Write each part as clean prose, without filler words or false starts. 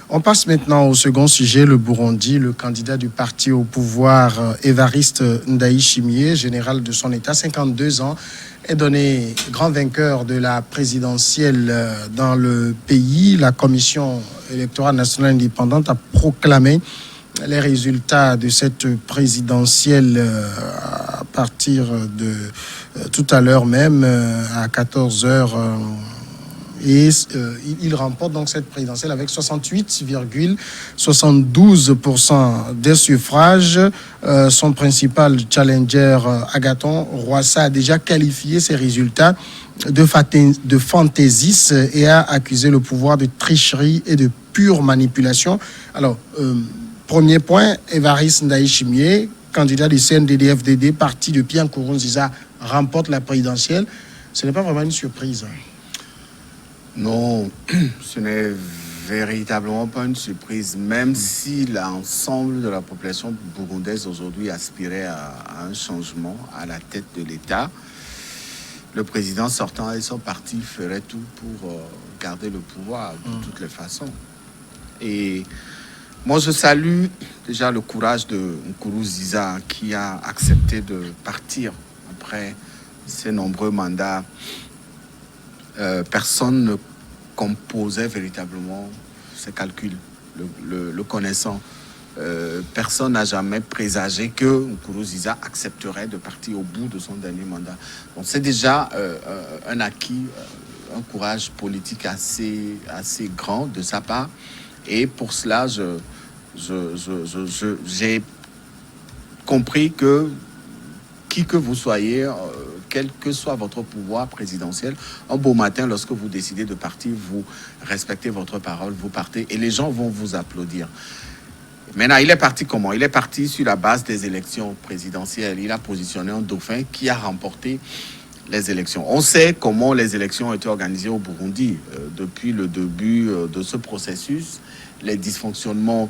On passe maintenant au second sujet, le Burundi. Le candidat du parti au pouvoir, Évariste Ndayishimiye, général de son État, 52 ans, est donné grand vainqueur de la présidentielle dans le pays. La Commission électorale nationale indépendante a proclamé les résultats de cette présidentielle à partir de tout à l'heure même, à 14 heures. Et il remporte donc cette présidentielle avec 68,72% des suffrages. Son principal challenger, Agathon Rwasa, a déjà qualifié ses résultats de fantaisistes et a accusé le pouvoir de tricherie et de pure manipulation. Alors, premier point, Évariste Ndayishimiye, candidat du CNDD-FDD, parti de Pierre Nkurunziza, remporte la présidentielle. Ce n'est pas vraiment une surprise. Non, ce n'est véritablement pas une surprise, même si l'ensemble de la population burundaise aujourd'hui aspirait à un changement à la tête de l'État. Le président sortant et son parti feraient tout pour garder le pouvoir de toutes les façons. Et moi, je salue déjà le courage de Nkurunziza qui a accepté de partir après ses nombreux mandats. Personne ne composait véritablement ses calculs, le connaissant. Personne n'a jamais présagé que Nkurunziza accepterait de partir au bout de son dernier mandat. Donc c'est déjà un acquis, un courage politique assez grand de sa part. Et pour cela, j'ai compris que qui que vous soyez, quel que soit votre pouvoir présidentiel, un beau matin, lorsque vous décidez de partir, vous respectez votre parole, vous partez et les gens vont vous applaudir. Maintenant, il est parti comment? Il est parti sur la base des élections présidentielles. Il a positionné un dauphin qui a remporté les élections. On sait comment les élections ont été organisées au Burundi depuis le début de ce processus. Les dysfonctionnements,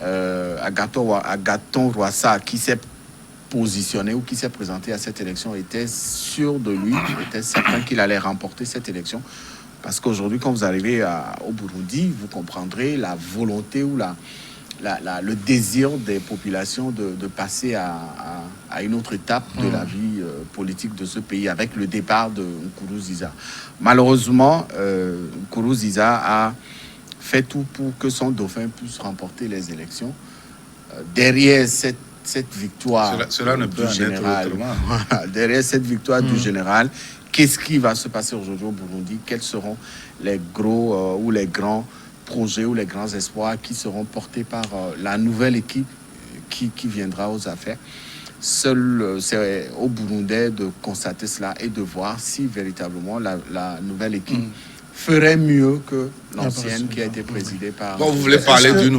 Agathon Rwasa, qui s'est positionné ou qui s'est présenté à cette élection était sûr de lui, était certain qu'il allait remporter cette élection. Parce qu'aujourd'hui, quand vous arrivez au Burundi, vous comprendrez la volonté ou le désir des populations de passer à une autre étape de la vie politique de ce pays avec le départ de Nkurunziza. Malheureusement, Nkurunziza a fait tout pour que son dauphin puisse remporter les élections. Derrière cette victoire cela ne peut du général, derrière cette victoire du général, qu'est-ce qui va se passer aujourd'hui au Burundi? Quels seront les gros ou les grands projets ou les grands espoirs qui seront portés par la nouvelle équipe qui viendra aux affaires? Seul c'est au Burundais de constater cela et de voir si véritablement la nouvelle équipe ferait mieux que l'ancienne qui a été présidée par... Bon, vous voulez parler du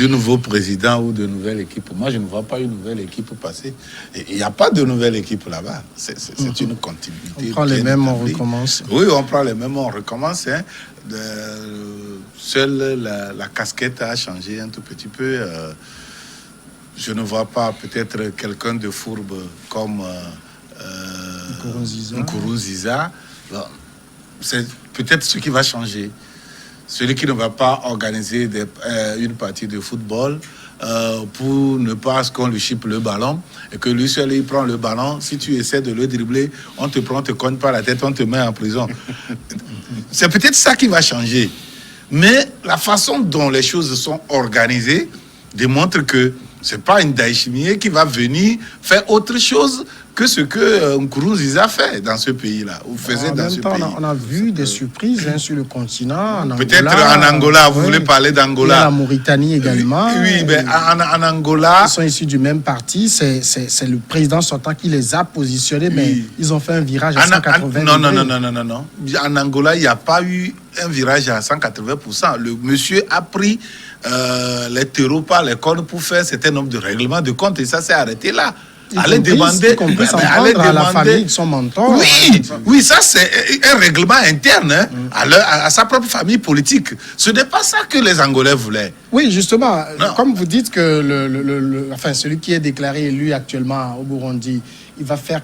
nouveau président ou de nouvelle équipe? Moi, je ne vois pas une nouvelle équipe passer. Il n'y a pas de nouvelle équipe là-bas. C'est une continuité. On prend les mêmes, on recommence. Oui, on prend les mêmes, on recommence. Hein. Seule la casquette a changé un tout petit peu. Je ne vois pas peut-être quelqu'un de fourbe comme Nkurunziza. C'est peut-être ce qui va changer. Celui qui ne va pas organiser une partie de football pour ne pas qu'on lui chippe le ballon et que lui seul il prend le ballon. Si tu essaies de le dribbler, on te prend, on te cogne par la tête, on te met en prison. C'est peut-être ça qui va changer. Mais la façon dont les choses sont organisées démontre que c'est pas une Ndayishimiye qui va venir faire autre chose que ce que Nkurunziza fait dans ce pays-là, ou faisait dans ce pays. On a vu des surprises sur le continent. Peut-être en Angola, vous voulez parler d'Angola. Il y a la Mauritanie également. Oui, mais en Angola... Ils sont issus du même parti. C'est le président sortant qui les a positionnés, mais ils ont fait un virage à 180 Non. En Angola, il n'y a pas eu un virage à 180%. Le monsieur a pris les terreaux par les cornes pour faire un certain nombre de règlements de compte et ça s'est arrêté là. Allez demander à la famille de son mentor. Oui, ça c'est un règlement interne à sa propre famille politique. Ce n'est pas ça que les Angolais voulaient. Oui, justement, comme vous dites que celui qui est déclaré élu actuellement au Burundi, il va faire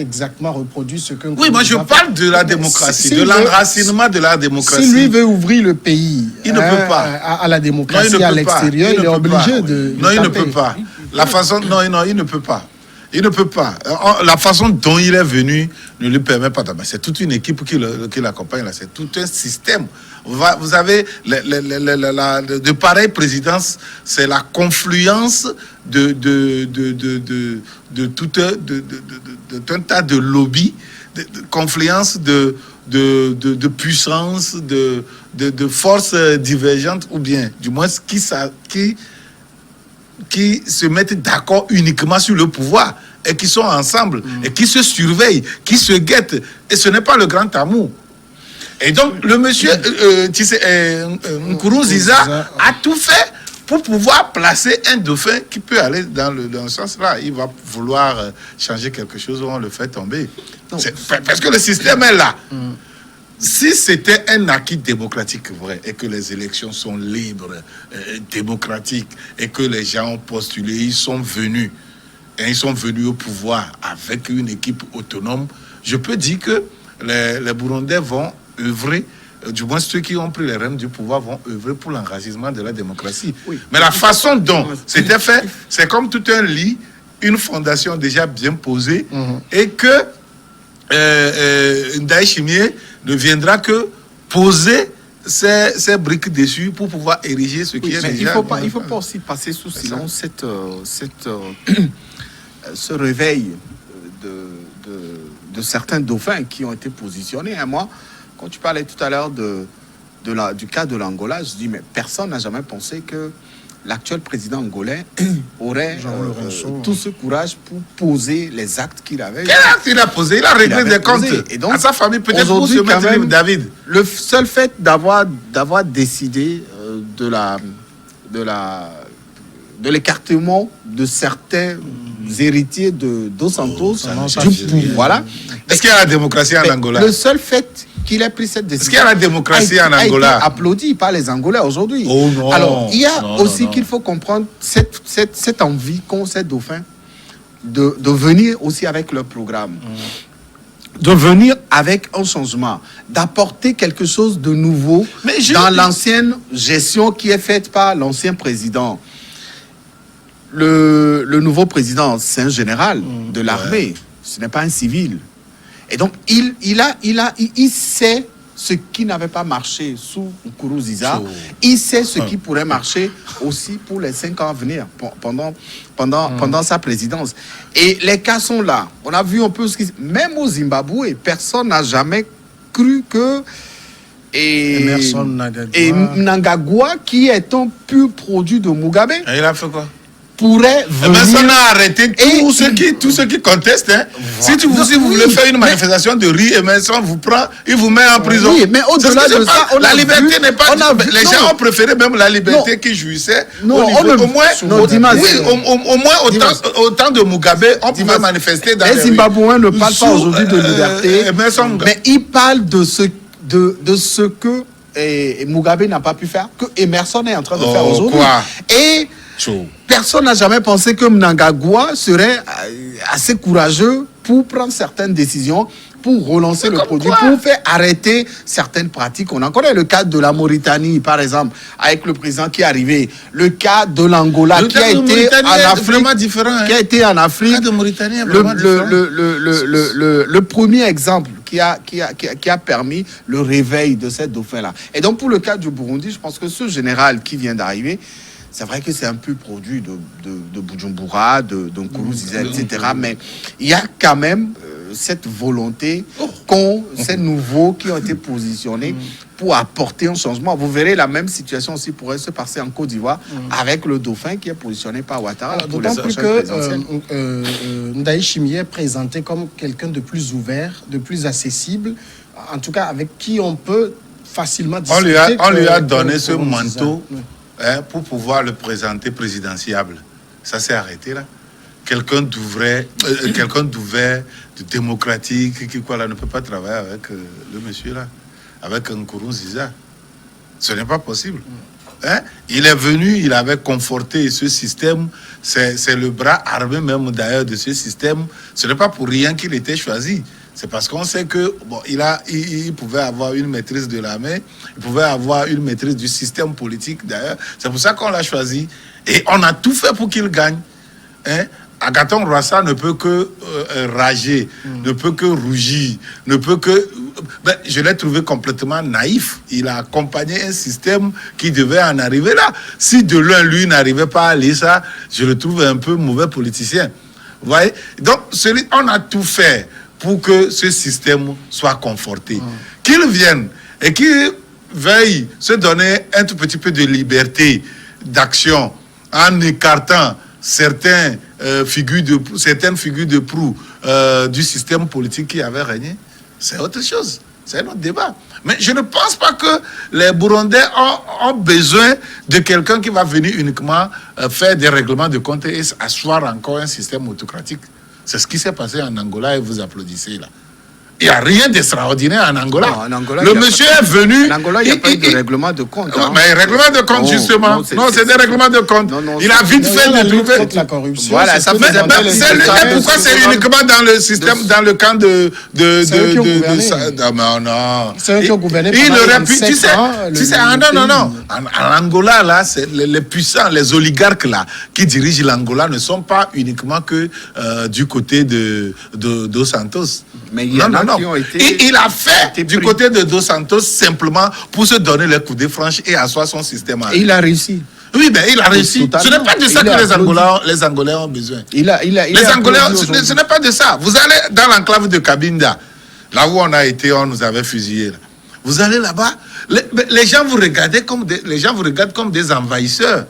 exactement reproduit ce que... Oui, moi je parle de la démocratie, de l'enracinement de la démocratie. Si lui veut ouvrir le pays il ne peut pas. À la démocratie, à l'extérieur, il est obligé de... Non, il ne peut pas. La façon... Non, il ne peut pas. Il ne peut pas. La façon dont il est venu ne lui permet pas. C'est toute une équipe qui l'accompagne. C'est tout un système. Vous avez de pareilles présidences, c'est la confluence de tout un tas de lobbies, de confluence de puissance, de forces divergentes, ou bien du moins qui se mettent d'accord uniquement sur le pouvoir et qui sont ensemble et qui se surveillent, qui se guettent. Et ce n'est pas le grand amour. Et donc, le monsieur Nkurunziza a tout fait pour pouvoir placer un dauphin qui peut aller dans le sens-là. Il va vouloir changer quelque chose, on le fait tomber. Parce que le système est là. Si c'était un acquis démocratique vrai et que les élections sont libres, démocratiques et que les gens ont postulé, ils sont venus au pouvoir avec une équipe autonome, je peux dire que les Burundais vont œuvrer, du moins ceux qui ont pris les rênes du pouvoir vont œuvrer pour l'enracinement de la démocratie. Oui. Mais la façon dont c'était fait, c'est comme tout un lit, une fondation déjà bien posée et que Ndaye Chimié ne viendra que poser ces briques dessus pour pouvoir ériger ce qui est déjà... Il ne faut pas aussi passer sous silence ce réveil de certains dauphins qui ont été positionnés. Et moi, quand tu parlais tout à l'heure du cas de l'Angola, je dis, mais personne n'a jamais pensé que l'actuel président angolais aurait tout ce courage pour poser les actes qu'il avait. Quel acte il a posé? Il a réglé des comptes et donc, à sa famille, peut-être pour se mettre même, David. Le seul fait d'avoir décidé de l'écartement de certains héritiers de Dos Santos, voilà. Est-ce qu'il y a la démocratie en Angola? Le seul fait qu'il ait pris cette décision. Est-ce qu'il y a la démocratie en Angola? A été applaudi par les Angolais aujourd'hui. Oh non. Alors, il y a aussi qu'il faut comprendre cette envie qu'ont ces dauphins de venir aussi avec leur programme. De venir avec un changement, d'apporter quelque chose de nouveau dans l'ancienne gestion qui est faite par l'ancien président. Le nouveau président, c'est un général de l'armée, ce n'est pas un civil. Et donc, il sait ce qui n'avait pas marché sous Nkurunziza. Il sait ce qui pourrait marcher aussi pour les 5 ans à venir, pendant sa présidence. Et les cas sont là. On a vu un peu ce qui... Même au Zimbabwe, personne n'a jamais cru que... Et Mnangagwa, qui est un pur produit de Mugabe... Et il a fait quoi? Pourrait venir... Personne n'a arrêté tous ceux qui contestent. Hein. Voilà. Si vous voulez faire une manifestation de riz, Emerson vous prend, il vous met en prison. Oui, mais au-delà de ça, la liberté n'est pas... Les gens ont préféré même la liberté qui jouissait. Non, au moins autant de Mugabe, on pouvait manifester dans les Zimbabwéens ne parlent pas aujourd'hui de liberté, mais ils parlent de ce que Mugabe n'a pas pu faire, que Emerson est en train de faire aujourd'hui. Et personne n'a jamais pensé que Mnangagwa serait assez courageux pour prendre certaines décisions, pour relancer le produit, pour faire arrêter certaines pratiques. On en connaît le cas de la Mauritanie, par exemple, avec le président qui est arrivé. Le cas de l'Angola, qui a été en Afrique. Qui a été en Afrique. Le premier exemple qui a permis le réveil de ces dauphins-là. Et donc, pour le cas du Burundi, je pense que ce général qui vient d'arriver, c'est vrai que c'est un peu produit de Bujumbura, de Nkurunziza, etc. Mais il y a quand même cette volonté qu'ont ces nouveaux qui ont été positionnés pour apporter un changement. Vous verrez, la même situation aussi pourrait se passer en Côte d'Ivoire avec le dauphin qui est positionné par Ouattara. D'autant plus que Ndaye Chimié est présenté comme quelqu'un de plus ouvert, de plus accessible, en tout cas avec qui on peut facilement discuter. On lui a donné ce manteau. Pour pouvoir le présenter présidentiable. Ça s'est arrêté là. Quelqu'un d'ouvert, de démocratique, qui ne peut pas travailler avec le monsieur là, avec Nkurunziza. Ce n'est pas possible. Il est venu, il avait conforté ce système. C'est le bras armé même d'ailleurs de ce système. Ce n'est pas pour rien qu'il était choisi. C'est parce qu'on sait que il pouvait avoir une maîtrise de la main, il pouvait avoir une maîtrise du système politique d'ailleurs. C'est pour ça qu'on l'a choisi. Et on a tout fait pour qu'il gagne. Hein? Agathon Rwasa ne peut que rager, ne peut que rougir, ne peut que... je l'ai trouvé complètement naïf. Il a accompagné un système qui devait en arriver là. Si de l'un, lui, n'arrivait pas à lire ça, je le trouve un peu mauvais politicien. Vous voyez? Donc, on a tout fait pour que ce système soit conforté. Qu'il vienne et qu'il veuille se donner un tout petit peu de liberté d'action en écartant certaines figures de proue du système politique qui avait régné, c'est autre chose. C'est un autre débat. Mais je ne pense pas que les Burundais ont besoin de quelqu'un qui va venir uniquement faire des règlements de compte et asseoir encore un système autocratique. C'est ce qui s'est passé en Angola et vous applaudissez là. Il n'y a rien d'extraordinaire en Angola. Non, en Angola le monsieur est venu... En Angola, il n'y a pas eu de règlement de compte. Hein. Mais règlement de compte, justement. Non, c'est des règlements de compte. Il a vite fait de trouver... contre la corruption. Voilà, ça fait... Pourquoi c'est uniquement dans le système, dans le camp de... Non. C'est eux qui ont gouverné Il aurait pu... Tu sais, non. En Angola, là, les puissants, les oligarques, là, qui dirigent l'Angola ne sont pas uniquement que du côté de Dos Santos. Mais il y en a qui ont été... Il a fait du côté de Dos Santos simplement pour se donner les coups de franche et asseoir son système. Et il a réussi. Oui, mais il a réussi. Ce n'est pas de ça que les Angolais ont besoin. Les Angolais, ce n'est pas de ça. Vous allez dans l'enclave de Cabinda, là où on a été, on nous avait fusillés. Là. Vous allez là-bas, les gens vous regardent comme des envahisseurs.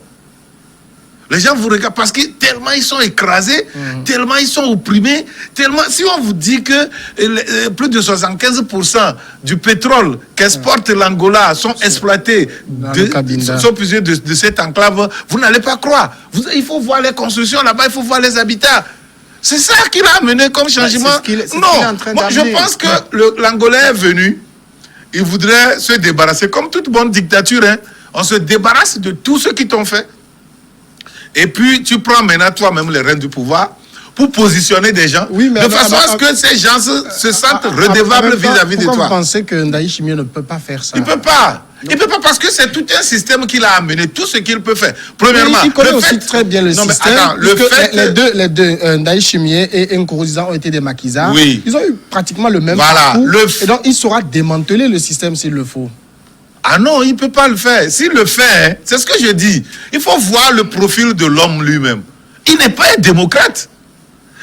Les gens vous regardent parce que tellement ils sont écrasés, tellement ils sont opprimés, tellement... Si on vous dit que plus de 75% du pétrole qu'exporte l'Angola sont exploités, sont puisés de cette enclave, vous n'allez pas croire. Il faut voir les constructions là-bas, il faut voir les habitats. C'est ça qu'il a amené comme changement. Moi, je pense que l'Angolais est venu, il voudrait se débarrasser, comme toute bonne dictature, hein, on se débarrasse de tout ce qu'ils t'ont fait. Et puis, tu prends maintenant toi-même les rênes du pouvoir pour positionner des gens de façon à ce que ces gens se sentent redevables vis-à-vis de toi. Pourquoi vous pensez que Ndaï Chimie ne peut pas faire ça? Il ne peut pas. Il ne peut pas parce que c'est tout un système qu'il a amené, tout ce qu'il peut faire. Premièrement, il connaît aussi très bien le système. Les deux Ndaï Chimie et Nkurunziza ont été des maquisards. Oui. Ils ont eu pratiquement le même parcours. Et donc, il saura démanteler le système s'il le faut. Ah non, il ne peut pas le faire. S'il le fait, c'est ce que je dis. Il faut voir le profil de l'homme lui-même. Il n'est pas un démocrate.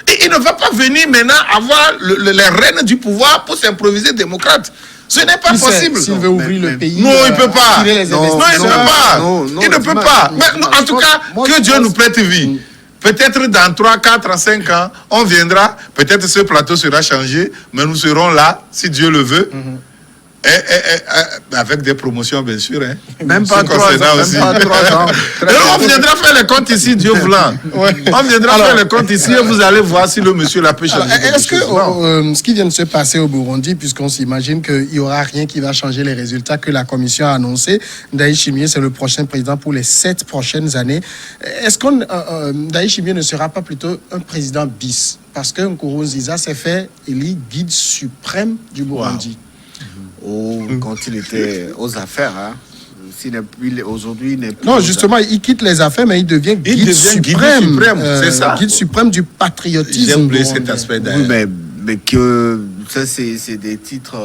Et il ne va pas venir maintenant avoir les rênes du pouvoir pour s'improviser démocrate. Ce n'est pas possible. S'il veut ouvrir le pays. Non, il ne peut pas. Il ne peut pas. Mais en tout cas, que Dieu nous prête vie. Peut-être dans 3, 4, 5 ans, on viendra. Peut-être ce plateau sera changé. Mais nous serons là, si Dieu le veut. Avec des promotions, bien sûr. Hein. Même pas 3 ans. On viendra faire les comptes ici, Dieu voulant. On viendra faire les comptes ici et vous allez voir si le monsieur l'a peut changer. Est-ce que ce qui vient de se passer au Burundi, puisqu'on s'imagine qu'il n'y aura rien qui va changer les résultats que la Commission a annoncé, Ndaï Chimie, c'est le prochain président pour les 7 prochaines années. Est-ce que Ndaï Chimie ne sera pas plutôt un président bis? Parce que Nkurunziza s'est fait élire guide suprême du Burundi. Quand il était aux affaires, hein. Aujourd'hui, il n'est plus... Non, justement, il quitte les affaires, mais il devient guide suprême. C'est ça. Guide suprême du patriotisme. J'aime oublié cet aspect d'ailleurs. Oui, mais que ça, c'est des titres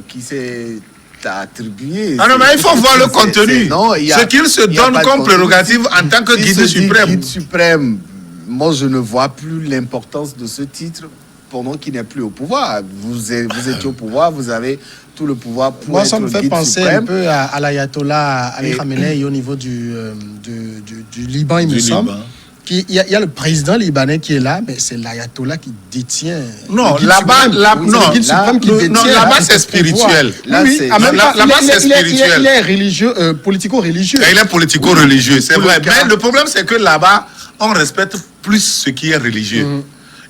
qui s'est attribué. Ah non, mais il faut voir le contenu. Ce qu'il se donne comme prérogative en tant que guide suprême. Guide suprême, moi, je ne vois plus l'importance de ce titre pendant qu'il n'est plus au pouvoir. Vous étiez au pouvoir, vous avez tout le pouvoir pour moi, être ça me fait penser suprême. Un peu à l'ayatollah Ali Khamenei au niveau du Liban, il me semble. Il y a le président libanais qui est là, mais c'est l'ayatollah qui détient. Non, là-bas, c'est spirituel. Là-bas, c'est spirituel. Il est religieux, politico-religieux. Il est politico-religieux, c'est vrai. Mais le problème, c'est que là-bas, on respecte plus ce qui est religieux.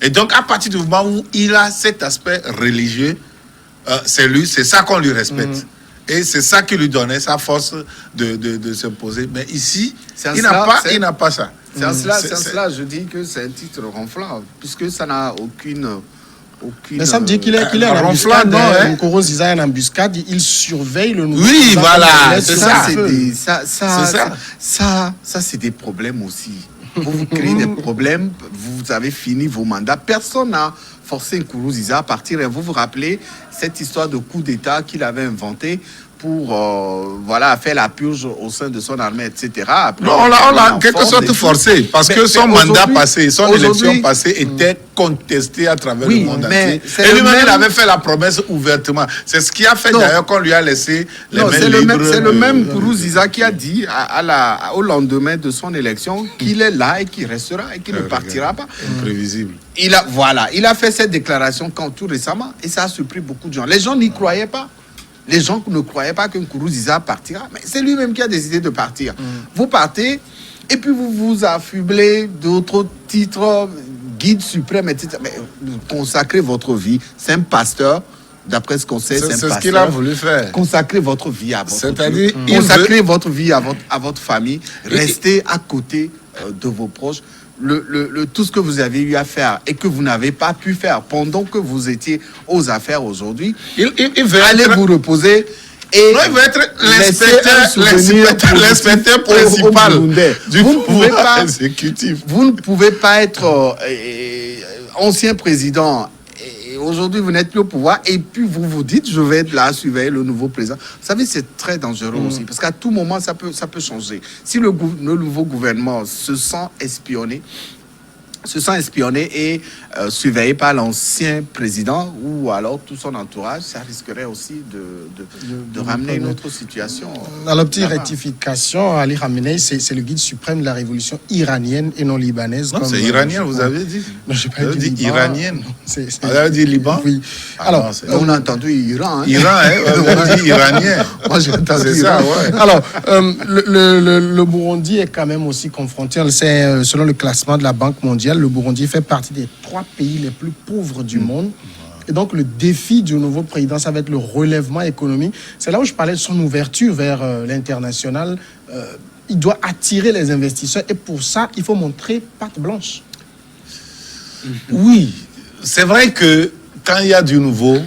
Et donc, à partir du moment où il a cet aspect religieux, c'est ça qu'on lui respecte. Et c'est ça qui lui donnait sa force de se poser. Mais ici, C'est en il cela- n'a pas ça. C'est en cela, C'est- je dis que c'est un titre ronflant, puisque ça n'a aucune. Mais ça me dit qu'il est en ronflant, embuscade. non, hein. Nkoronziza est en embuscade. Il surveille le nouveau. Oui, président voilà, congolais c'est sur ça. un feu. Ça, c'est des problèmes aussi. Vous créez des problèmes, vous avez fini vos mandats. Personne n'a forcé Nkuruziza à partir. Et vous vous rappelez cette histoire de coup d'État qu'il avait inventé pour faire la purge au sein de son armée, etc. Après, Non, on l'a en quelque force sorte et tout. forcé, parce que son mandat aujourd'hui- passé, son aujourd'hui- élection passée était contestée à travers Oui, le monde mais entier. c'est Et le lui-même, il même- avait fait la promesse ouvertement. C'est ce qui a fait Non. d'ailleurs qu'on lui a laissé les Non, mains c'est le libres. même, c'est le même Nkuruziza qui a dit au lendemain de son élection qu'il est là et qu'il restera et qu'il ne partira pas. Imprévisible. Il a fait cette déclaration quand tout récemment et ça a surpris beaucoup de gens. Les gens n'y croyaient pas. Les gens ne croyaient pas que Nkuruziza partira. Mais c'est lui-même qui a décidé de partir. Vous partez et puis vous vous affublez d'autres titres, guide suprême, etc. Mais consacrez votre vie. C'est un pasteur. D'après ce qu'on sait, c'est un pasteur. C'est ce qu'il a voulu faire. Consacrez votre vie à votre C'est-à-dire, Dieu. il Consacrez votre vie à votre famille. Restez à côté de vos proches. Tout ce que vous avez eu à faire et que vous n'avez pas pu faire pendant que vous étiez aux affaires aujourd'hui, Il veut allez être- vous reposer et Non, il veut être laissez un souvenir l'inspecteur positif aux principal Burundais. du Vous ne pouvez pouvoir pas- exécutif. Vous ne pouvez pas être ancien président et aujourd'hui vous n'êtes plus au pouvoir et puis vous vous dites je vais être là à surveiller le nouveau président. Vous savez, c'est très dangereux aussi parce qu'à tout moment ça peut changer. Si le nouveau gouvernement se sent espionné et surveillé par l'ancien président ou alors tout son entourage, ça risquerait aussi de ramener une autre situation. Dans la petite là-bas. rectification, Ali Khamenei, c'est le guide suprême de la révolution iranienne et non libanaise. Non, comme, c'est iranien, vous avez dit. Non, j'ai pas Vous avez dit dit Liban. iranienne. C'est- Vous avez dit Liban. Oui. Ah Alors, non, c'est- On a entendu Iran. Hein? Iran, hein, vous avez dit iranien. Moi j'ai entendu C'est Iran. ça, ouais. Alors, le Burundi est quand même aussi confronté, on le sait, selon le classement de la Banque mondiale, le Burundi fait partie des 3 pays les plus pauvres du monde. Et donc, le défi du nouveau président, ça va être le relèvement économique. C'est là où je parlais de son ouverture vers l'international. Il doit attirer les investisseurs et pour ça, il faut montrer patte blanche. Oui, c'est vrai que quand il y a du nouveau,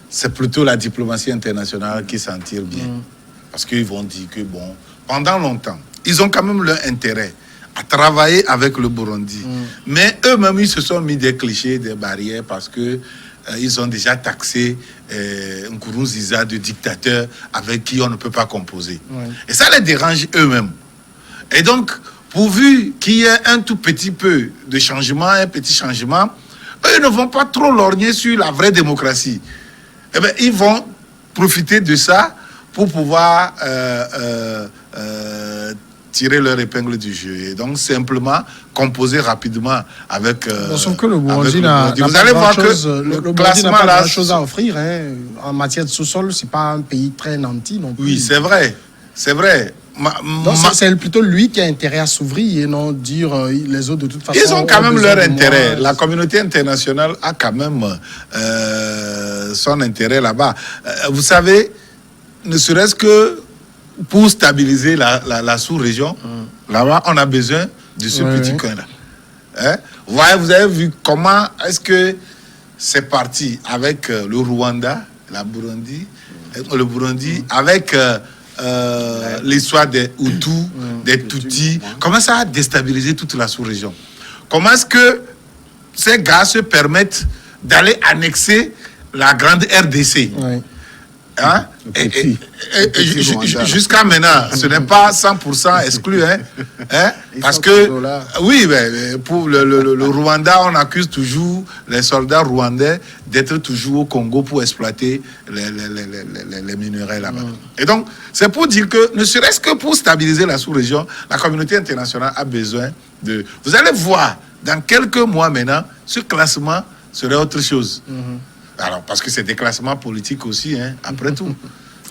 c'est plutôt la diplomatie internationale qui s'en tire bien. Parce qu'ils vont dire que, bon, pendant longtemps, ils ont quand même leur intérêt à travailler avec le Burundi. Mais eux-mêmes, ils se sont mis des clichés, des barrières, parce que ils ont déjà taxé Nkurunziza de dictateur avec qui on ne peut pas composer. Ouais. Et ça les dérange eux-mêmes. Et donc, pourvu qu'il y ait un tout petit peu de changement, un petit changement, eux ne vont pas trop lorgner sur la vraie démocratie. Eh bien, ils vont profiter de ça pour pouvoir tirer leur épingle du jeu. Et donc, simplement composer rapidement avec. Sauf que le avec Burundi le n'a Burundi. pas vous allez voir grand-chose, que le Burundi n'a classement pas là. grand-chose à offrir. Hein. En matière de sous-sol, c'est pas un pays très nanti non plus. Oui, c'est vrai. C'est vrai. Donc, c'est plutôt lui qui a intérêt à s'ouvrir et non dire les autres de toute façon. Ils ont quand même besoin leur de moi. intérêt. La communauté internationale a quand même son intérêt là-bas. Vous savez, ne serait-ce que pour stabiliser la sous-région, là-bas, on a besoin de ce Ouais, petit ouais. coin-là. Hein? Vous avez vu comment est-ce que c'est parti avec le Rwanda, le Burundi, avec l'histoire des Hutus, des Tutsis. Comment ça a déstabilisé toute la sous-région? Comment est-ce que ces gars se permettent d'aller annexer la grande RDC? Ouais. Hein? Rwanda. Jusqu'à maintenant, ce n'est pas 100% exclu. Hein? Ils Parce sont que, toujours là. oui, mais pour le Rwanda, on accuse toujours les soldats rwandais d'être toujours au Congo pour exploiter les minerais là-bas. Et donc, c'est pour dire que, ne serait-ce que pour stabiliser la sous-région, la communauté internationale a besoin de... Vous allez voir, dans quelques mois maintenant, ce classement serait autre chose. Alors, parce que c'est des classements politiques aussi, hein, après tout.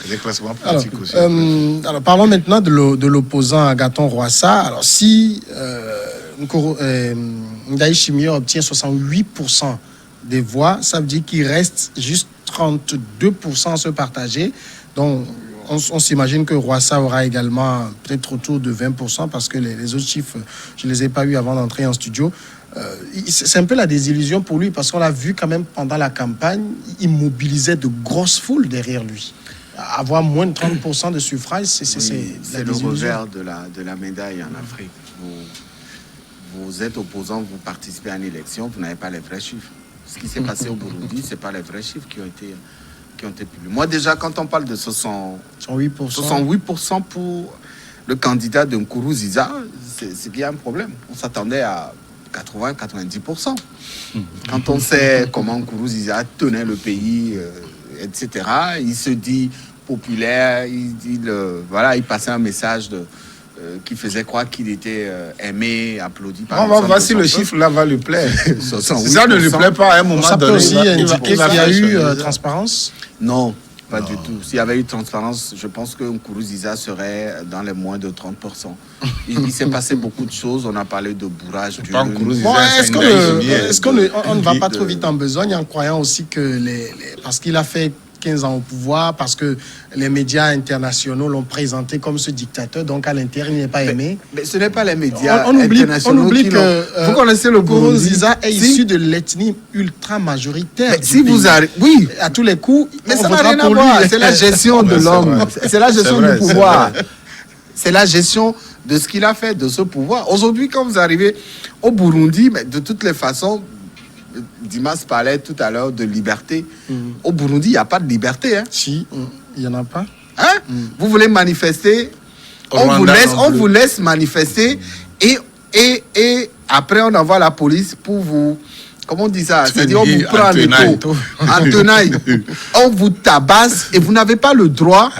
C'est des classements politiques aussi. Alors, parlons maintenant de l'opposant Agathon Rwasa. Alors, si Ndayishimiye obtient 68% des voix, ça veut dire qu'il reste juste 32% à se partager. Donc, on s'imagine que Rwasa aura également peut-être autour de 20% parce que les autres chiffres, je ne les ai pas eus avant d'entrer en studio. C'est un peu la désillusion pour lui parce qu'on l'a vu quand même pendant la campagne, il mobilisait de grosses foules derrière lui. Avoir moins de 30% de suffrages, c'est le revers de la médaille en Afrique. Vous êtes opposant, vous participez à une élection, vous n'avez pas les vrais chiffres. Ce qui s'est passé au Burundi, ce n'est pas les vrais chiffres qui ont été publiés. Moi, déjà, quand on parle de 68% pour le candidat de Nkurunziza, c'est qu'il y a un problème. On s'attendait à 80-90%. Quand on sait comment Nkurunziza tenait le pays, etc., il se dit populaire, il passait un message qui faisait croire qu'il était aimé, applaudi par on va voir si le chiffre là va lui plaire. Si ça ne lui plaît pas à un moment ça donné, peut aussi indiquer qu'il y a eu transparence. Non, pas du tout. S'il y avait eu transparence, je pense que Nkurunziza serait dans les moins de 30%. Il s'est passé beaucoup de choses. On a parlé de bourrage du... Est-ce qu'on ne va pas trop vite en besogne en croyant aussi que parce qu'il a fait 15 ans au pouvoir, parce que les médias internationaux l'ont présenté comme ce dictateur, donc à l'intérieur, il n'est pas aimé. Mais ce n'est pas les médias internationaux. On oublie que vous connaissez le Nkurunziza est issu de l'ethnie ultra majoritaire. Mais si vous arrivez, oui, à tous les coups, mais ça n'a rien à voir. C'est la gestion de l'homme. C'est la gestion du pouvoir. C'est la gestion de ce qu'il a fait, de ce pouvoir. Aujourd'hui, quand vous arrivez au Burundi, mais de toutes les façons, Dimas parlait tout à l'heure de liberté. Au Burundi, il n'y a pas de liberté. Hein. Si, il n'y en a pas. Hein? Vous voulez manifester, on vous laisse manifester et après on envoie la police pour vous... Comment on dit ça? C'est-à-dire on vous prend en tenaille. On vous tabasse et vous n'avez pas le droit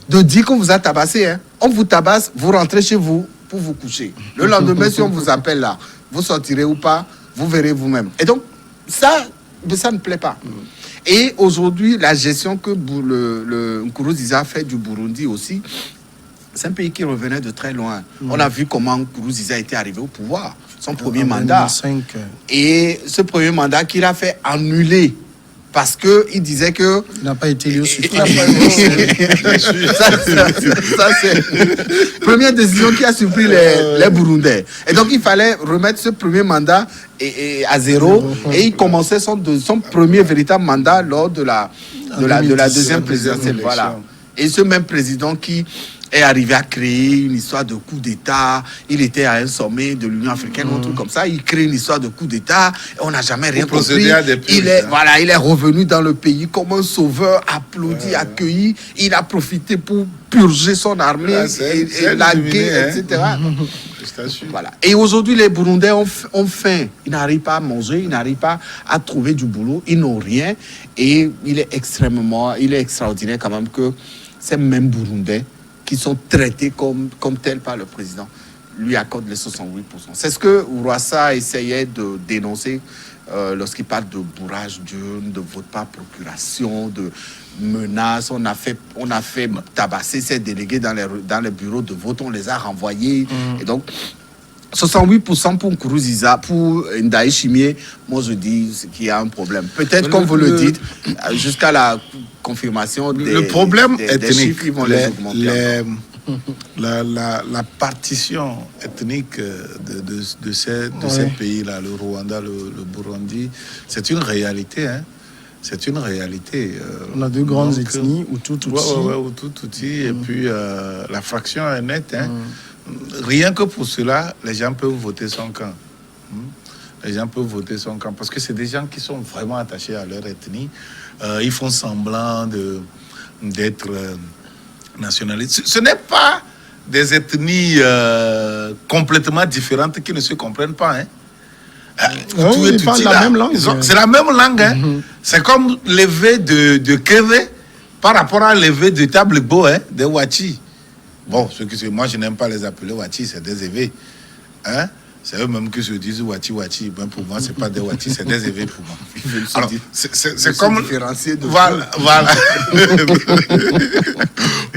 de dire qu'on vous a tabassé. Hein. On vous tabasse, vous rentrez chez vous pour vous coucher. Le lendemain, si on vous appelle là, vous sortirez ou pas, vous verrez vous-même. Et donc, ça ne plaît pas. Et aujourd'hui, la gestion que le Nkurunziza fait du Burundi aussi, c'est un pays qui revenait de très loin. On a vu comment Nkurunziza était arrivé au pouvoir, son premier mandat. 2005. Et ce premier mandat qu'il a fait annuler parce qu'il disait que... Il n'a pas été élu au suffrage. Ça, c'est première décision qui a surpris les Burundais. Et donc, il fallait remettre ce premier mandat à zéro. Et il commençait son premier véritable mandat lors de la deuxième présidentielle. Voilà. Et ce même président qui est arrivé à créer une histoire de coup d'État. Il était à un sommet de l'Union africaine, un truc comme ça. Il crée une histoire de coup d'État. Et on n'a jamais rien compris. Il est revenu dans le pays comme un sauveur, applaudi, accueilli. Il a profité pour purger son armée, la guerre, etc. Voilà. Et aujourd'hui, les Burundais ont faim. Ils n'arrivent pas à manger, ils n'arrivent pas à trouver du boulot, ils n'ont rien. Et il est extraordinaire quand même que ces mêmes Burundais qui sont traités comme tels par le président, lui accordent les 68%. C'est ce que Rwasa essayait de dénoncer lorsqu'il parle de bourrage d'urne, de vote par procuration, de menaces. On a fait tabasser ces délégués dans les bureaux de vote, on les a renvoyés. Et donc, 68% pour Nkurunziza, pour Ndaye Chimie, moi je dis qu'il y a un problème. Peut-être, comme vous le dites, jusqu'à la confirmation le problème ethnique, chiffres, ils vont les augmenter. La partition ethnique de ces pays-là, le Rwanda, le Burundi, c'est une réalité. Hein. C'est une réalité. On a deux grandes ethnies, Hutu-Tutsi. Hutu-Tutsi, et puis la fraction est nette. Hein. Rien que pour cela, les gens peuvent voter son camp. Les gens peuvent voter son camp parce que c'est des gens qui sont vraiment attachés à leur ethnie. Ils font semblant d'être nationalistes. Ce n'est pas des ethnies complètement différentes qui ne se comprennent pas. Hein. Ils parlent la même langue. C'est la même langue. Hein. C'est comme l'évé de Kévé par rapport à l'évé de Tablebo, hein, des Wachi. Bon, moi je n'aime pas les appeler Wachi, c'est des évés. Hein? C'est eux-mêmes qui se disent Wachi. Ben, pour moi, ce n'est pas des Wachi, c'est des évés pour moi. Alors, c'est comme... différencier de Voilà.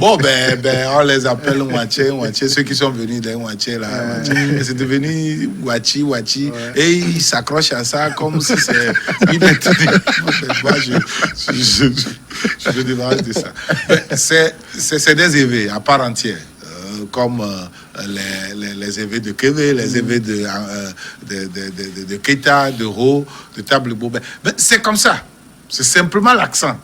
Bon, on les appelle Ouaché. Ceux qui sont venus des Ouaché, là. C'est devenu Ouachi. Ouais. Et ils s'accrochent à ça comme si c'est une ethnie. Moi, je me débarrasse de ça. C'est des éveils à part entière. Comme les éveils de Kévé, les éveils de Keita, de Ro, de Tablebo. C'est comme ça. C'est simplement l'accent.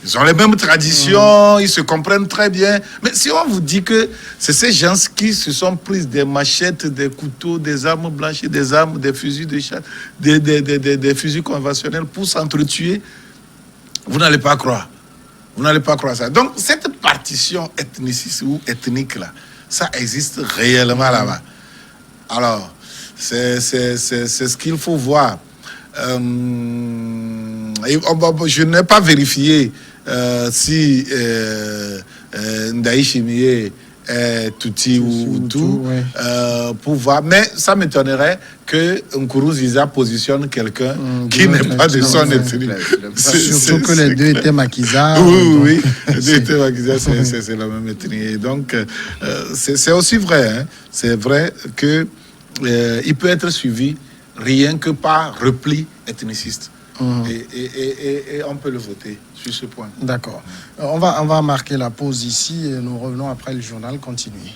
Ils ont les mêmes traditions, ils se comprennent très bien. Mais si on vous dit que c'est ces gens qui se sont pris des machettes, des couteaux, des armes blanches, des armes, des fusils de chasse, des fusils conventionnels pour s'entretuer, vous n'allez pas croire. Vous n'allez pas croire ça. Donc, cette partition ethniciste ou ethnique là, ça existe réellement là-bas. Alors, c'est ce qu'il faut voir. Je n'ai pas vérifié si Ndaï Chimie est Tutsi ou Hutu pour voir, mais ça m'étonnerait que Nkuruziza positionne quelqu'un qui n'est pas de son ethnie. Surtout que les deux étaient maquisards. Oui, les deux étaient maquisards, c'est la même ethnie. Donc, c'est aussi vrai. Hein. C'est vrai que il peut être suivi rien que par repli ethniciste. Et on peut le voter sur ce point. D'accord. On va marquer la pause ici et nous revenons après le journal. Continuez.